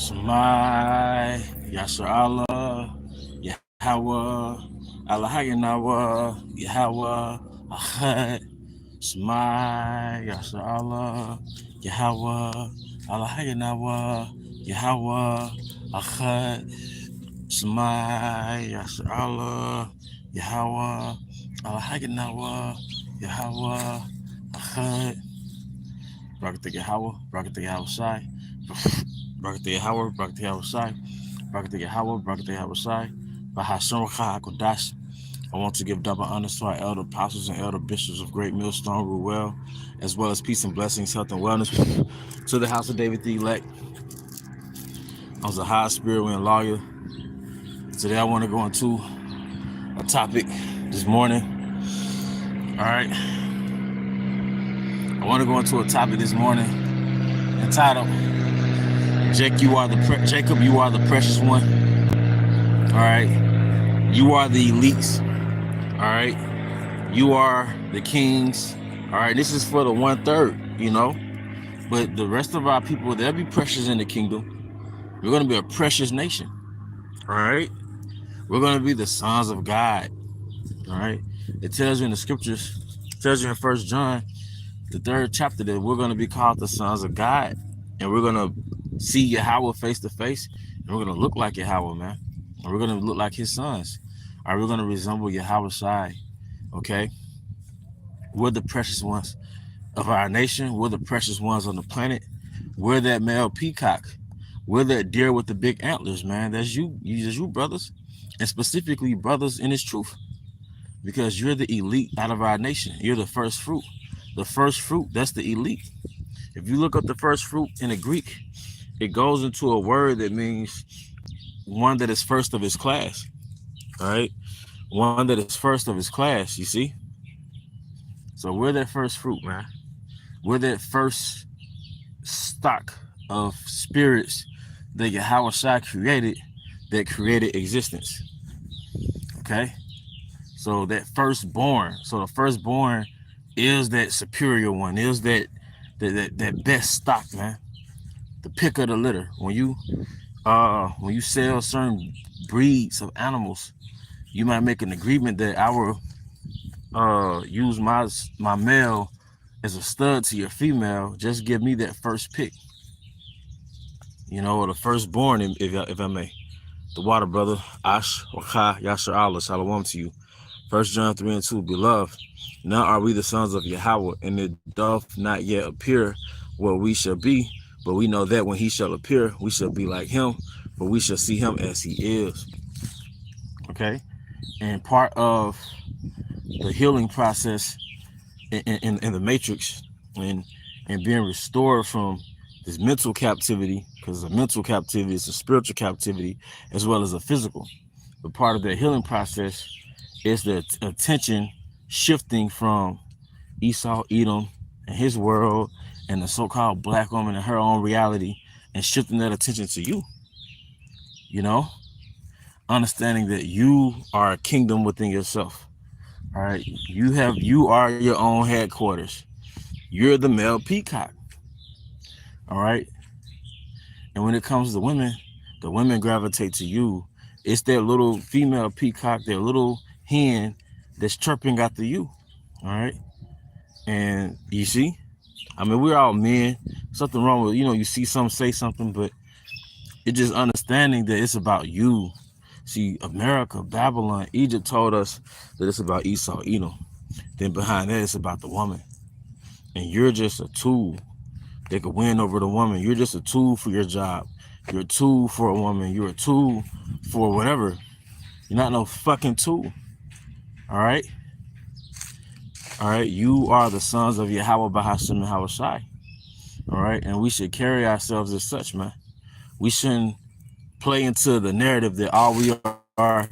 Shemai, Yasha Allah, Yahawah, Allahayanawa, Yahawah, Ahad, Shemai, Yasha Allah, Yahawah, Allahayanawa, Yahawah, Ahad, Shemai, Yasha Allah, Yahawah, Allahayanawa, Yahawah, Ahad, Barak the Yahawah, Barak the Yahawashi, Barak the Yahawah, Barak the Yahawashi, Barak the Yahawah, Barak the Yahawashi, BAHASHAM Kodash. I want to give double honors to our elder apostles and elder bishops of Greatmillstone, rule well, as well as peace and blessings, health and wellness to the house of David the elect. I was a high spirit and lawyer. Today I want to go into a topic this morning. All right. I want to go into a topic this morning entitled, Jacob, you are the precious one. All right. You are the elites. All right. You are the kings. All right. This is for the 1/3, you know. But the rest of our people, they'll be precious in the kingdom. We're going to be a precious nation. All right. We're going to be the sons of God. All right. It tells you in the scriptures, it tells you in 1 John, the 3rd chapter, that we're going to be called the sons of God. And we're going to see Yahawah face to face. And we're going to look like Yahawah, man. And we're going to look like his sons. All right, we're going to resemble Yahawashi. Okay? We're the precious ones of our nation. We're the precious ones on the planet. We're that male peacock. We're that deer with the big antlers, man. That's you. That's you, brothers. And specifically, brothers in his truth. Because you're the elite out of our nation. You're the first fruit. The first fruit, that's the elite. If you look up the first fruit in the Greek, it goes into a word that means one that is first of his class. All right? One that is first of his class, you see? So we're that first fruit, man. We're that first stock of spirits that Yahawashi created, that created existence. Okay? So that firstborn, so the firstborn is that superior one, is that best stock, man. The pick of the litter. When you sell certain breeds of animals, you might make an agreement that I will use my male as a stud to your female. Just give me that first pick, you know, or the firstborn, if I may. The water brother, Ash Waka Yasha Allah, Shalom to you. 1 John 3:2, beloved, now are we the sons of Yahawah, and it doth not yet appear what we shall be, but we know that when he shall appear, we shall be like him, for we shall see him as he is. Okay? And part of the healing process in the matrix and being restored from this mental captivity, because a mental captivity is a spiritual captivity as well as a physical. But part of the healing process is the attention shifting from Esau, Edom, and his world, and the so-called black woman and her own reality, and shifting that attention to you. You know, understanding that you are a kingdom within yourself. All right, you are your own headquarters. You're the male peacock. All right, and when it comes to the women gravitate to you. It's their little female peacock, their little hen that's chirping after you. All right, and you see, I mean, we're all men. Something wrong with, you know, you see some say something, but it's just understanding that it's about you. See, America, Babylon, Egypt told us that it's about Esau, Edom. Then behind that, it's about the woman. And you're just a tool that could win over the woman. You're just a tool for your job. You're a tool for a woman. You're a tool for whatever. You're not no fucking tool. All right? All right? You are the sons of Yahawah, BAHASHAM, and Yahawashi. All right? And we should carry ourselves as such, man. We shouldn't play into the narrative that all we are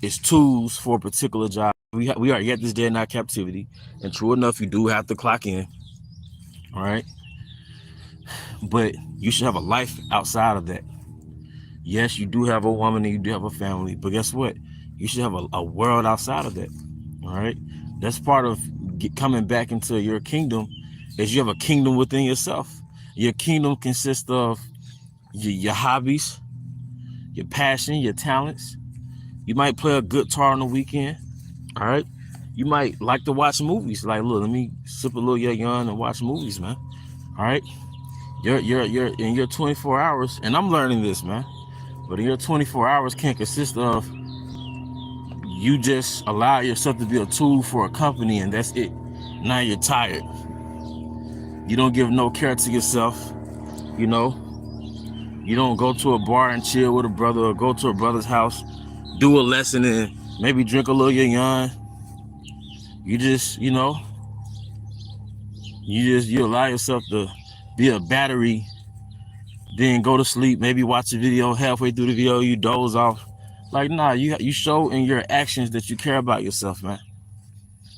is tools for a particular job. We are yet this day in our captivity. And true enough, you do have to clock in. All right? But you should have a life outside of that. Yes, you do have a woman and you do have a family, but guess what? You should have a world outside of that. All right? That's part of coming back into your kingdom, is you have a kingdom within yourself. Your kingdom consists of your hobbies, your passion, your talents. You might play a guitar on the weekend. All right. You might like to watch movies. Like, look, let me sip a little young and watch movies, man. All right. You're in your 24 hours, and I'm learning this, man. But in your 24 hours can't consist of you just allow yourself to be a tool for a company, and that's it. Now you're tired. You don't give no care to yourself. You know, you don't go to a bar and chill with a brother, or go to a brother's house, do a lesson, and maybe drink a little young. You just, you know, you allow yourself to be a battery, then go to sleep, maybe watch a video, halfway through the video you doze off. Like, nah, you show in your actions that you care about yourself, man.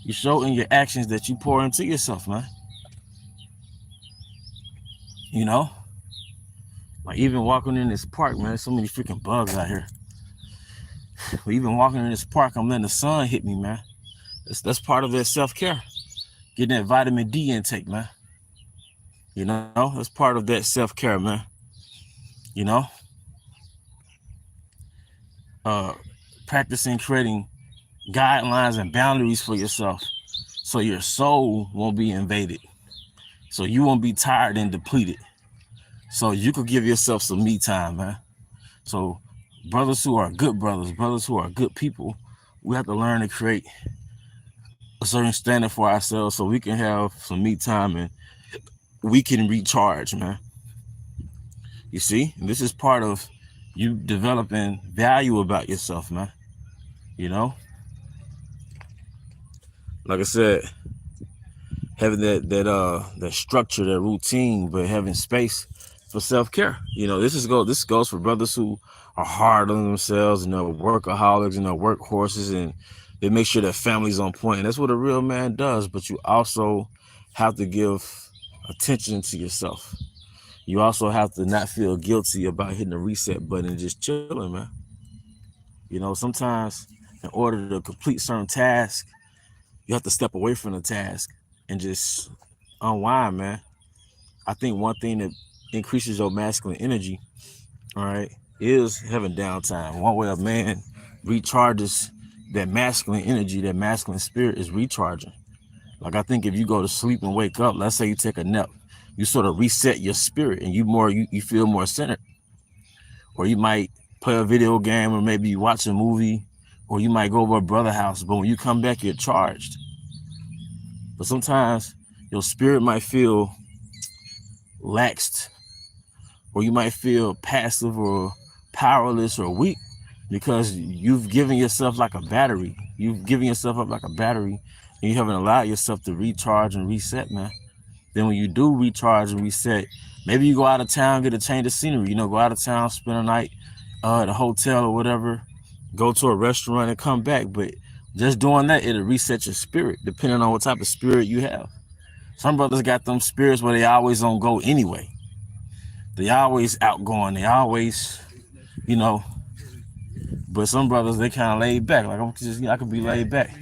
You show in your actions that you pour into yourself, man. You know, like even walking in this park, man, there's so many freaking bugs out here. But even walking in this park, I'm letting the sun hit me, man. That's part of that self-care. Getting that vitamin D intake, man. You know, that's part of that self-care, man. You know, practicing creating guidelines and boundaries for yourself so your soul won't be invaded, so you won't be tired and depleted, so you could give yourself some me time, man. So brothers who are good brothers, brothers who are good people, we have to learn to create a certain standard for ourselves so we can have some me time and we can recharge, man. You see, this is part of you developing value about yourself, man. You know, like I said, having that structure, that routine, but having space for self-care. You know, this goes for brothers who are hard on themselves and they're workaholics and they're workhorses, and they make sure their family's on point. And that's what a real man does. But you also have to give attention to yourself. You also have to not feel guilty about hitting the reset button and just chilling, man. You know, sometimes in order to complete certain tasks, you have to step away from the task and just unwind, man. I think one thing that increases your masculine energy, all right, is having downtime. One way a man recharges that masculine energy, that masculine spirit, is recharging. Like, I think if you go to sleep and wake up, let's say you take a nap, you sort of reset your spirit and you feel more centered. Or you might play a video game, or maybe you watch a movie, or you might go over a brother's house, but when you come back, you're charged. But sometimes your spirit might feel laxed, or you might feel passive or powerless or weak because you've given yourself like a battery. You've given yourself up like a battery, and you haven't allowed yourself to recharge and reset, man. Then when you do recharge and reset, maybe you go out of town, get a change of scenery, you know, go out of town, spend a night at a hotel or whatever, go to a restaurant and come back. But just doing that, it'll reset your spirit, depending on what type of spirit you have. Some brothers got them spirits where they always on go anyway. They always outgoing, they always, you know, but some brothers, they kind of laid back. Like, I could be laid back.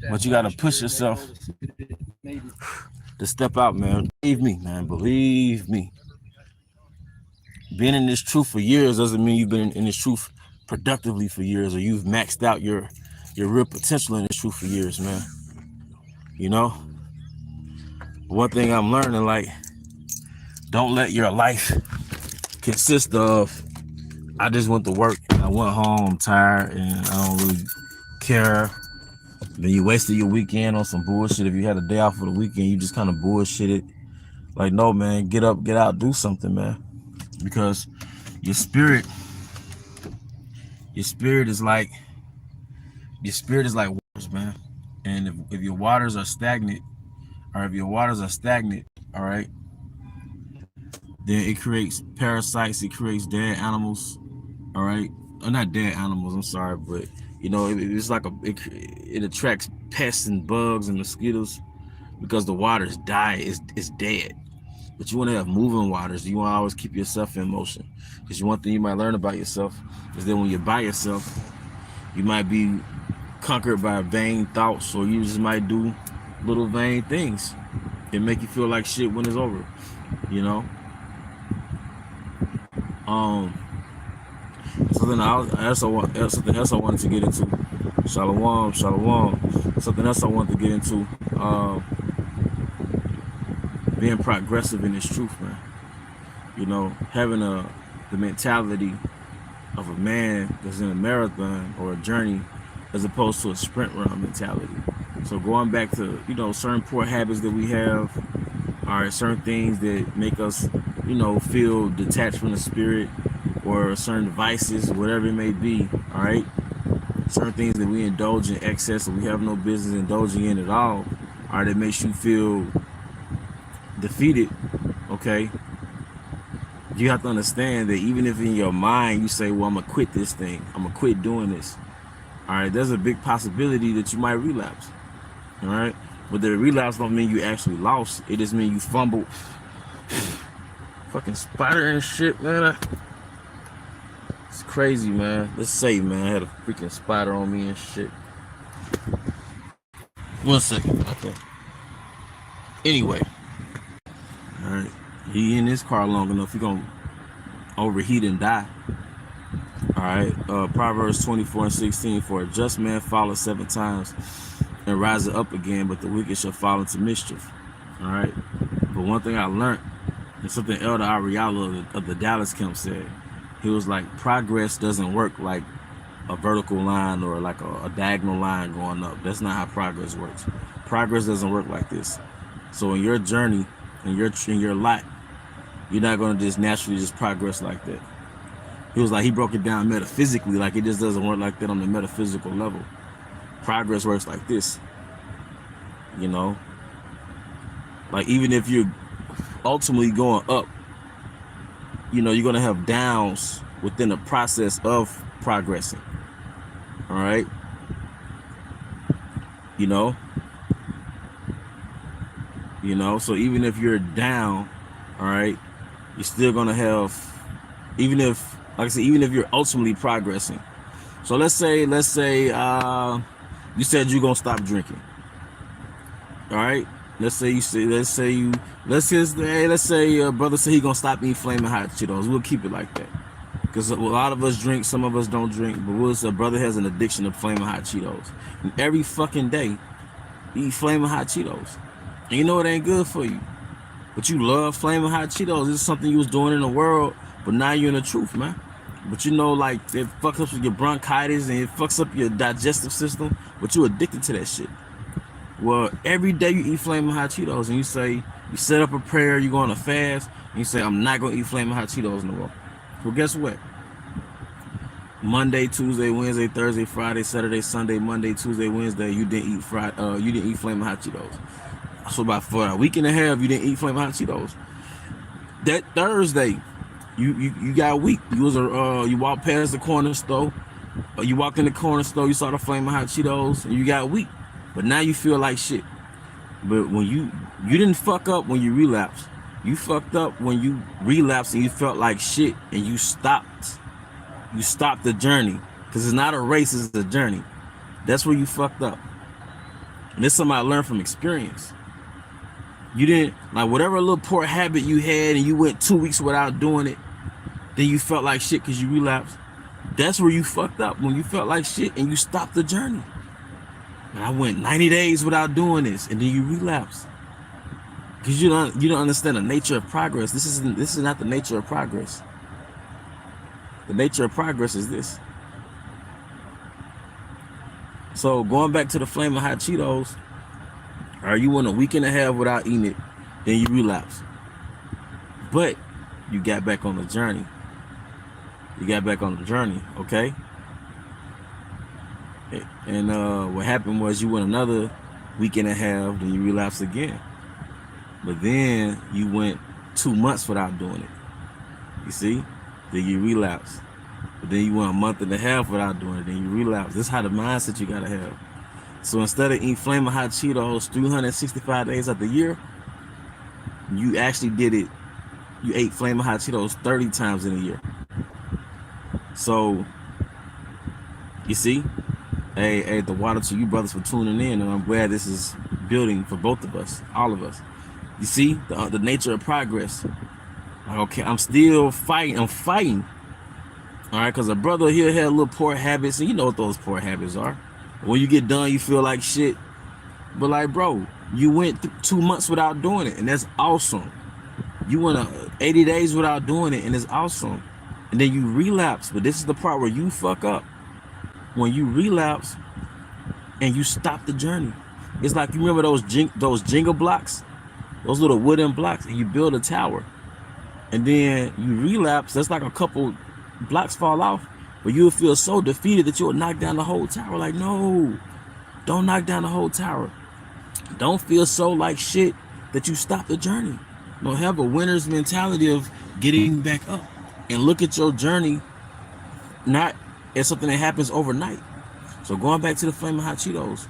But you got to push yourself to step out, man. Believe me, man. Believe me. Being in this truth for years doesn't mean you've been in this truth productively for years, or you've maxed out your real potential in this truth for years, man. You know? One thing I'm learning, like, don't let your life consist of, I just went to work, I went home, I'm tired, and I don't really care. Then you wasted your weekend on some bullshit. If you had a day off for the weekend, you just kind of bullshitted. Like, no, man, get up, get out, do something, man. Because your spirit is like waters, man. And if your waters are stagnant, all right, then it creates parasites, it creates dead animals, all right? Or not dead animals, I'm sorry, but you know, it's like it attracts pests and bugs and mosquitoes because the water's it's dead. But you want to have moving waters. You want to always keep yourself in motion. Because one thing you might learn about yourself is that when you're by yourself, you might be conquered by vain thoughts, or you just might do little vain things that make you feel like shit when it's over, you know? Something else I wanted to get into. Shalom. Something else I wanted to get into. Being progressive in this truth, man. You know, having the mentality of a man that's in a marathon or a journey, as opposed to a sprint run mentality. So going back to, you know, certain poor habits that we have, all right, certain things that make us, you know, feel detached from the spirit, or certain vices, whatever it may be, all right, certain things that we indulge in excess and we have no business indulging in at all that makes you feel defeated, okay? You have to understand that even if in your mind you say, well, I'm gonna quit this thing, I'm gonna quit doing this, all right, there's a big possibility that you might relapse, all right? But the relapse don't mean you actually lost. It just means you fumbled. Fucking spider and shit, man. It's crazy, man. Let's say, man, I had a freaking spider on me and shit. 1 second. Okay. Anyway. All right. He in his car long enough, he gonna overheat and die. All right. Proverbs 24:16. For a just man falleth 7 times and riseth up again, but the wicked shall fall into mischief. All right. But one thing I learned, and something Elder Ariala of the Dallas camp said, he was like, progress doesn't work like a vertical line or like a diagonal line going up. That's not how progress works. Progress doesn't work like this. So in your journey, in your life, you're not going to just naturally just progress like that. He was like, he broke it down metaphysically, like it just doesn't work like that on the metaphysical level. Progress works like this, you know? Like even if you're ultimately going up, you know, you're going to have downs within the process of progressing. All right. You know, so even if you're down, all right, you're still going to have, even if, like I said, even if you're ultimately progressing. So let's say you said you're going to stop drinking. All right. Let's say brother say he gonna stop eating flaming hot Cheetos. We'll keep it like that, because a lot of us drink, some of us don't drink. But we'll say brother has an addiction to flaming hot Cheetos, and every fucking day he eat flaming hot Cheetos. And you know it ain't good for you, but you love flaming hot Cheetos. This is something you was doing in the world, but now you're in the truth, man. But you know, like it fucks up with your bronchitis and it fucks up your digestive system. But you're addicted to that shit. Well, every day you eat flaming hot Cheetos, and you say, you set up a prayer, you go on a fast, and you say, I'm not going to eat flaming hot Cheetos no more. Well, guess what? Monday, Tuesday, Wednesday, Thursday, Friday, Saturday, Sunday, Monday, Tuesday, Wednesday, you didn't eat flaming hot Cheetos. So about for a week and a half, you didn't eat flaming hot Cheetos. That Thursday, you got weak. You walked past the corner store, or you walked in the corner store, you saw the flaming hot Cheetos, and you got weak. But now you feel like shit. But when you didn't fuck up when you relapsed. You fucked up when you relapsed and you felt like shit and you stopped. You stopped the journey. Because it's not a race, it's a journey. That's where you fucked up. And this is something I learned from experience. You didn't, like whatever little poor habit you had and you went 2 weeks without doing it, then you felt like shit because you relapsed. That's where you fucked up, when you felt like shit and you stopped the journey. And I went 90 days without doing this, and then you relapse. Because you don't understand the nature of progress. This is not the nature of progress. The nature of progress is this. So going back to the flaming hot Cheetos, you went a week and a half without eating it, then you relapse. But you got back on the journey. Okay? And what happened was you went another week and a half, then you relapsed again. But then you went 2 months without doing it. You see? Then you relapsed. But then you went a month and a half without doing it, then you relapsed. This is how the mindset you gotta have. So instead of eating flaming hot Cheetos 365 days of the year, you actually did it. You ate flaming hot Cheetos 30 times in a year. So, you see? Hey, the water to you brothers for tuning in, and I'm glad this is building for both of us, all of us. You see the nature of progress. Like, okay, I'm still fighting. I'm fighting. All right, because a brother here had little poor habits, and you know what those poor habits are. When you get done, you feel like shit. But like, bro, you went 2 months without doing it, and that's awesome. You went 80 days without doing it, and it's awesome. And then you relapse. But this is the part where you fuck up. When you relapse and you stop the journey. It's like, you remember those Jenga blocks? Those little wooden blocks, and you build a tower. And then you relapse. That's like a couple blocks fall off, but you'll feel so defeated that you'll knock down the whole tower. Like, no, don't knock down the whole tower. Don't feel so like shit that you stop the journey. Don't have a winner's mentality of getting back up, and look at your journey not as something that happens overnight. So going back to the Flamin' Hot Cheetos,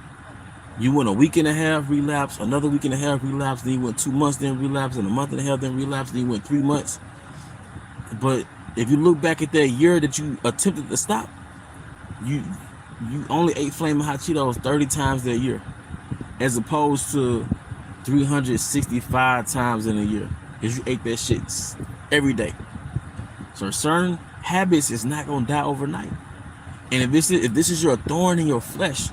you went a week and a half relapse, another week and a half relapse, then you went 2 months, then relapse, and a month and a half, then relapse, then you went 3 months. But if you look back at that year that you attempted to stop, you only ate Flamin' Hot Cheetos 30 times that year, as opposed to 365 times in a year, because you ate that shit every day. So certain habits is not gonna die overnight. And if this is your thorn in your flesh,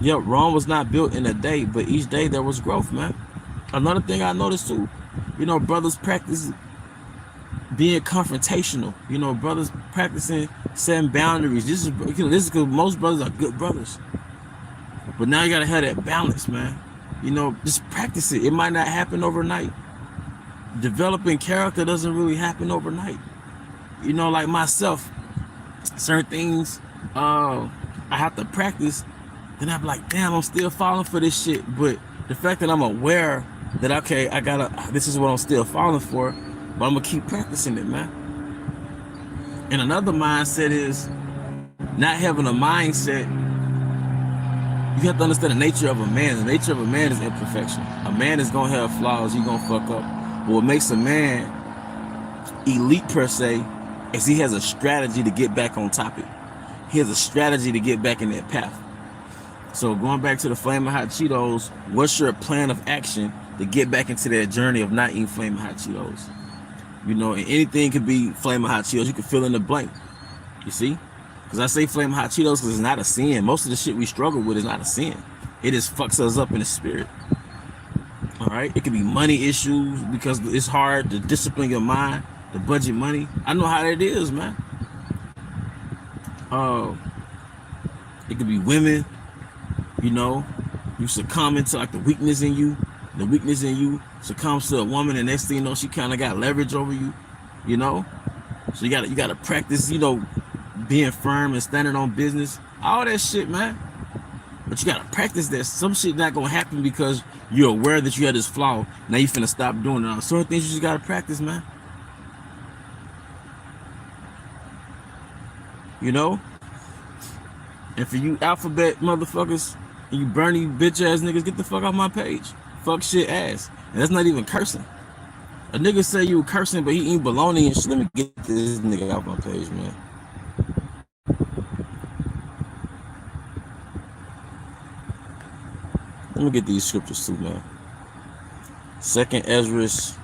yep, Rome was not built in a day, but each day there was growth, man. Another thing I noticed too, you know, brothers practice being confrontational. You know, brothers practicing setting boundaries. This is because most brothers are good brothers. But now you gotta have that balance, man. You know, just practice it. It might not happen overnight. Developing character doesn't really happen overnight. You know, like myself, certain things I have to practice. Then I'm like, damn, I'm still falling for this shit. But the fact that I'm aware that, okay, this is what I'm still falling for, but I'm gonna keep practicing it, man. And another mindset is not having a mindset. You have to understand the nature of a man. The nature of a man is imperfection. A man is gonna have flaws. He's gonna fuck up. But what makes a man elite per se is he has a strategy to get back on topic. He has a strategy to get back in that path. So going back to the Flamin' Hot Cheetos, what's your plan of action to get back into that journey of not eating Flamin' Hot Cheetos? You know, and anything could be Flamin' Hot Cheetos. You can fill in the blank. You see? Because I say Flamin' Hot Cheetos because it's not a sin. Most of the shit we struggle with is not a sin. It just fucks us up in the spirit. All right? It could be money issues because it's hard to discipline your mind, to budget money. I know how that is, man. It could be women. You know, you succumb into like the weakness in you. The weakness in you succumbs to a woman, and next thing you know, she kind of got leverage over you. You know, so you gotta practice. You know, being firm and standing on business. All that shit, man. But you gotta practice that. Some shit not gonna happen because you're aware that you had this flaw. Now you finna stop doing it. Certain things you just gotta practice, man. You know. And for you alphabet motherfuckers, and you Bernie bitch ass niggas, get the fuck off my page. Fuck shit ass. And that's not even cursing. A nigga say you cursing, but he eat bologna and shit. Let me get this nigga off my page, man. Let me get these scriptures too, man. 2nd Esdras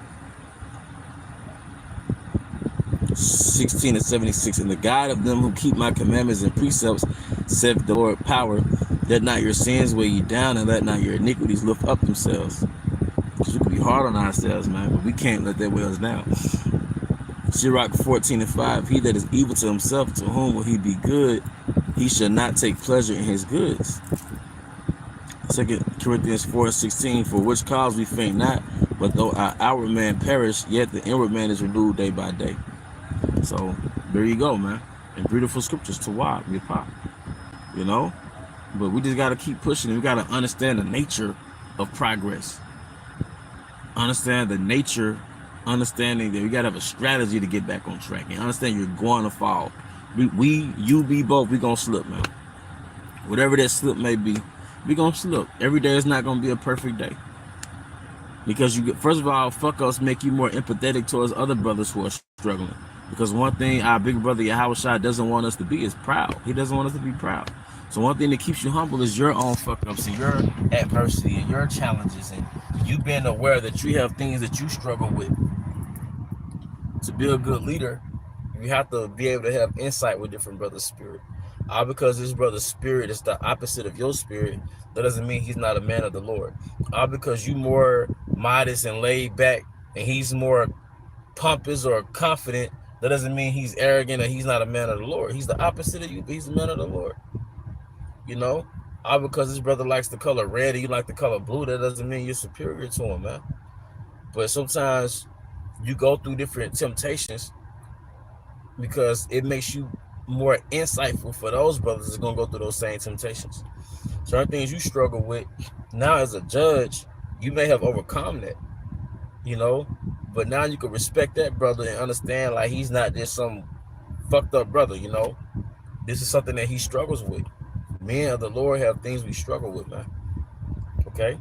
16:76. And the God of them who keep my commandments and precepts, saith the Lord power, let not your sins weigh you down, and let not your iniquities lift up themselves. Because we can be hard on ourselves, man, but we can't let that weigh us down. Sirach 14:5. He that is evil to himself, to whom will he be good? He shall not take pleasure in his goods. 2 Corinthians 4:16. For which cause we faint not, but though our outward man perish, yet the inward man is renewed day by day. So there you go, man. And beautiful scriptures to watch, your pop. You know? But we just gotta keep pushing. We gotta understand the nature of progress. Understand the nature, understanding that we gotta have a strategy to get back on track. And understand you're going to fall. We both, we gonna slip, man. Whatever that slip may be, we gonna slip. Every day is not gonna be a perfect day. Because first of all, fuck us make you more empathetic towards other brothers who are struggling. Because one thing our big brother Yahawashi doesn't want us to be is proud. He doesn't want us to be proud. So one thing that keeps you humble is your own fuck ups and your adversity and your challenges, and you being aware that you have things that you struggle with. To be a good leader, you have to be able to have insight with different brothers' spirit. All because this brother's spirit is the opposite of your spirit, that doesn't mean he's not a man of the Lord. All because you more modest and laid back and he's more pompous or confident, that doesn't mean he's arrogant or he's not a man of the Lord. He's the opposite of you, but he's a man of the Lord. You know? All because this brother likes the color red and you like the color blue, that doesn't mean you're superior to him, man. But sometimes you go through different temptations because it makes you more insightful for those brothers that's gonna go through those same temptations. Certain things you struggle with, now as a judge, you may have overcome that, you know, but now you can respect that brother and understand like he's not just some fucked up brother, you know. This is something that he struggles with. Men of the Lord have things we struggle with, man. Okay?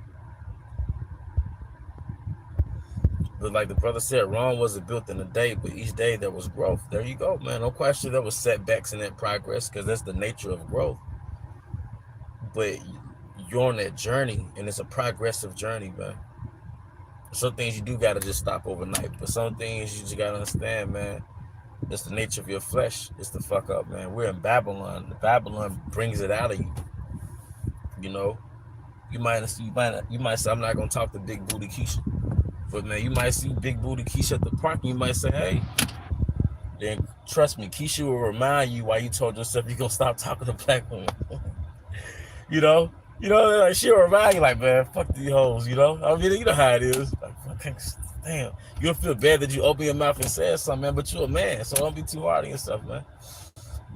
But like the brother said, Rome wasn't built in a day, but each day there was growth. There you go, man. No question there was setbacks in that progress, because that's the nature of growth. But you're on that journey, and it's a progressive journey, man. Some things you do got to just stop overnight, but some things you just got to understand, man. It's the nature of your flesh. It's the fuck up, man. We're in Babylon. Babylon brings it out of you. You know, you might say, I'm not gonna talk to Big Booty Keisha, but man, you might see Big Booty Keisha at the park, and you might say, hey. Then trust me, Keisha will remind you why you told yourself you're gonna stop talking to black women. you know, like she'll remind you, like, man, fuck these hoes. You know, I mean, you know how it is. Like, fucking, damn, you'll feel bad that you open your mouth and say something, man. But you're a man, so don't be too hard on yourself, man.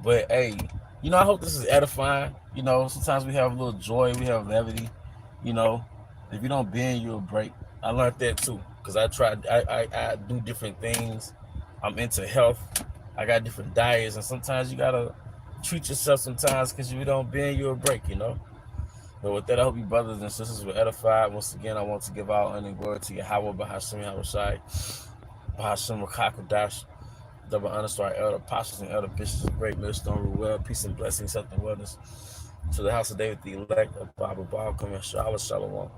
But hey, you know, I hope this is edifying. You know, sometimes we have a little joy, we have levity. You know, if you don't bend, you'll break. I learned that too, because I do different things. I'm into health. I got different diets, and sometimes you gotta treat yourself sometimes, because if you don't bend, you'll break, you know. But with that, I hope you brothers and sisters were edified. Once again, I want to give all honor and glory to Yahawah, BAHASHAM, Yahawashi, BAHASHAM, Rakakadash, double honor to our elder apostles and elder bishops of Greatmillstone, Ruel, peace and blessings, health and wellness, to the house of David, the elect of Bible, Balcom, and Shalom.